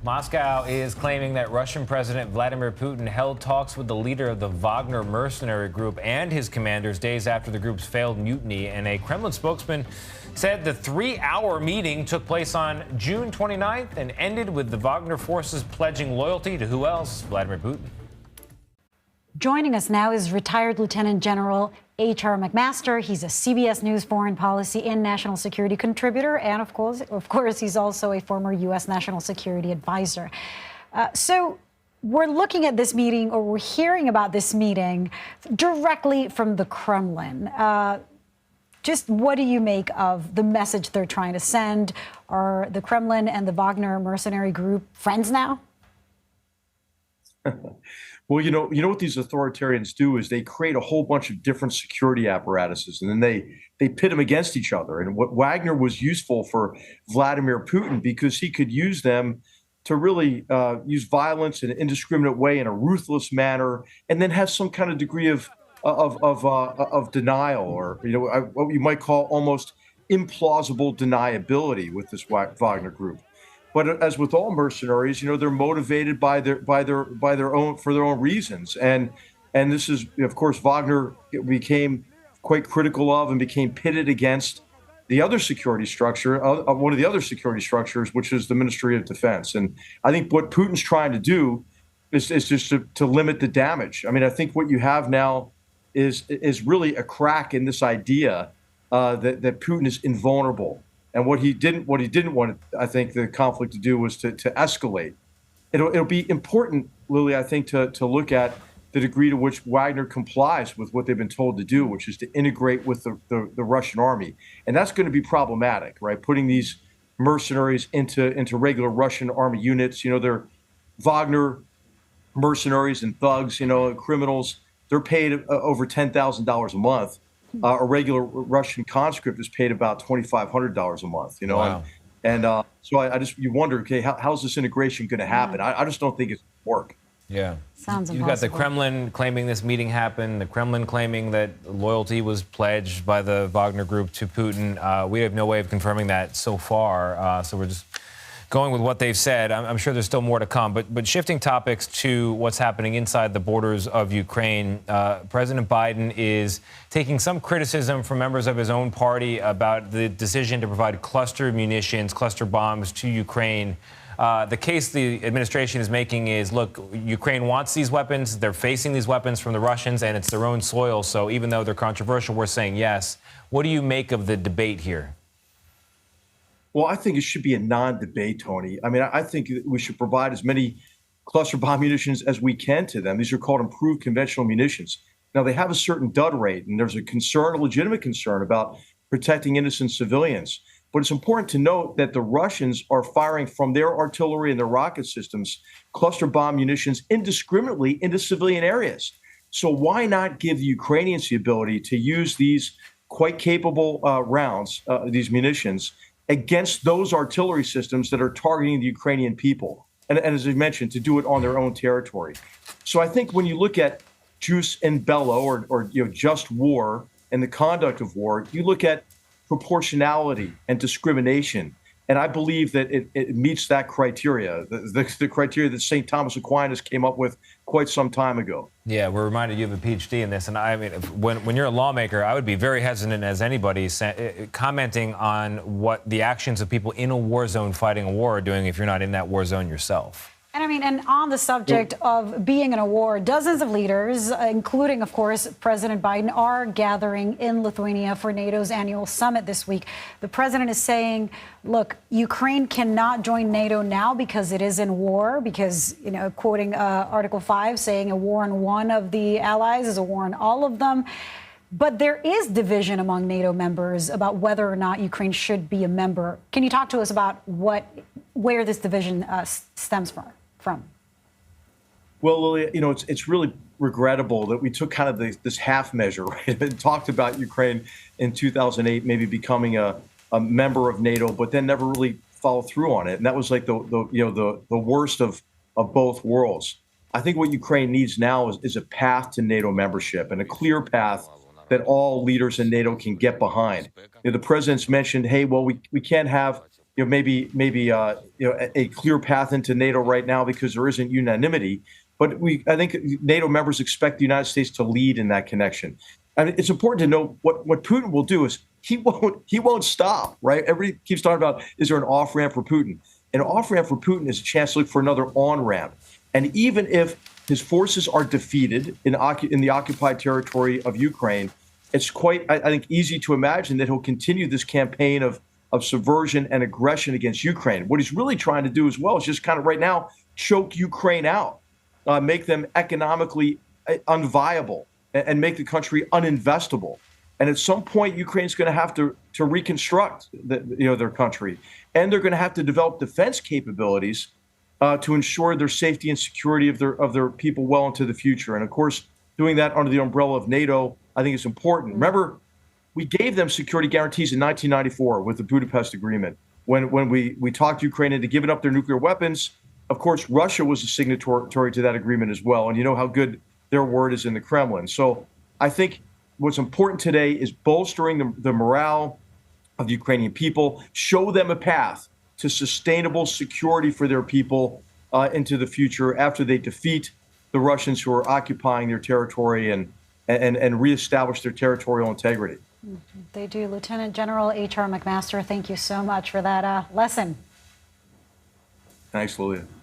Moscow is claiming that Russian President Vladimir Putin held talks with the leader of the Wagner mercenary group and his commanders days after the group's failed mutiny. And a Kremlin spokesman said the 3-hour meeting took place on June 29th and ended with the Wagner forces pledging loyalty to who else? Vladimir Putin. Joining us now is retired Lieutenant General H.R. McMaster. He's a CBS News foreign policy and national security contributor. And of course, he's also a former U.S. national security advisor. So we're looking at this meeting, or we're hearing about this meeting directly from the Kremlin. Just what do you make of the message they're trying to send? Are the Kremlin and the Wagner mercenary group friends now? Well, you know what these authoritarians do is they create a whole bunch of different security apparatuses, and then they pit them against each other. And what Wagner was useful for Vladimir Putin because he could use them to really use violence in an indiscriminate way, in a ruthless manner, and then have some kind of degree of denial, or what you might call almost implausible deniability with this Wagner group. But as with all mercenaries, they're motivated by their own reasons, and this is, of course, Wagner became quite critical of and became pitted against the other security structure, one of the other security structures, which is the Ministry of Defense. And I think what Putin's trying to do is just to limit the damage. I mean, I think what you have now is really a crack in this idea that Putin is invulnerable. And what he didn't want, I think, the conflict to do was to escalate. It'll be important, Lily, I think, to look at the degree to which Wagner complies with what they've been told to do, which is to integrate with the Russian army. And that's going to be problematic, right? Putting these mercenaries into regular Russian army units. They're Wagner mercenaries and thugs, criminals. They're paid over $10,000 a month. A regular Russian conscript is paid about $2,500 a month, Wow. So you wonder, okay, how's this integration going to happen? I just don't think it's going to work. Yeah. Sounds impossible. You've got the Kremlin claiming this meeting happened, the Kremlin claiming that loyalty was pledged by the Wagner group to Putin. We have no way of confirming that so far, so we're just going with what they've said. I'm sure there's still more to come. But shifting topics to what's happening inside the borders of Ukraine, President Biden is taking some criticism from members of his own party about the decision to provide cluster munitions, cluster bombs to Ukraine. The case the administration is making is, look, Ukraine wants these weapons. They're facing these weapons from the Russians, and it's their own soil. So even though they're controversial, we're saying yes. What do you make of the debate here? Well, I think it should be a non-debate, Tony. I mean, I think we should provide as many cluster bomb munitions as we can to them. These are called improved conventional munitions. Now, they have a certain dud rate, and there's a legitimate concern about protecting innocent civilians. But it's important to note that the Russians are firing from their artillery and their rocket systems cluster bomb munitions indiscriminately into civilian areas. So why not give the Ukrainians the ability to use these quite capable rounds, these munitions, against those artillery systems that are targeting the Ukrainian people, and as I mentioned, to do it on their own territory. So I think when you look at jus in bello, or just war and the conduct of war, you look at proportionality and discrimination, and I believe that it meets that criteria, the criteria that St. Thomas Aquinas came up with quite some time ago. Yeah, we're reminded you have a PhD in this, and I mean, when you're a lawmaker, I would be very hesitant as anybody commenting on what the actions of people in a war zone fighting a war are doing if you're not in that war zone yourself. And on the subject of being in a war, dozens of leaders, including, of course, President Biden, are gathering in Lithuania for NATO's annual summit this week. The president is saying, look, Ukraine cannot join NATO now because it is in war, because, quoting Article 5, saying a war on one of the allies is a war on all of them. But there is division among NATO members about whether or not Ukraine should be a member. Can you talk to us about where this division stems from? Well, Lily, it's really regrettable that we took kind of this half measure, right? And talked about Ukraine in 2008 maybe becoming a member of NATO, but then never really followed through on it. And that was like the worst of both worlds. I think what Ukraine needs now is a path to NATO membership, and a clear path that all leaders in NATO can get behind. The president's mentioned, hey, well, we can't have a clear path into NATO right now because there isn't unanimity. But I think NATO members expect the United States to lead in that connection. I mean, it's important to know what Putin will do is he won't stop, right? Everybody keeps talking about, is there an off ramp for Putin? An off ramp for Putin is a chance to look for another on ramp. And even if his forces are defeated in the occupied territory of Ukraine, it's quite, I think, easy to imagine that he'll continue this campaign of subversion and aggression against Ukraine. What he's really trying to do as well is just kind of right now choke Ukraine out, make them economically unviable, and make the country uninvestable. And at some point, Ukraine's going to have to reconstruct their country, and they're going to have to develop defense capabilities to ensure their safety and security of their people well into the future. And of course, doing that under the umbrella of NATO, I think is important. Remember, we gave them security guarantees in 1994 with the Budapest Agreement. When we talked Ukraine into giving up their nuclear weapons, of course, Russia was a signatory to that agreement as well. And you know how good their word is in the Kremlin. So I think what's important today is bolstering the morale of the Ukrainian people, show them a path to sustainable security for their people into the future after they defeat the Russians who are occupying their territory and reestablish their territorial integrity. They do. Lieutenant General H.R. McMaster, thank you so much for that lesson. Thanks, Lilia.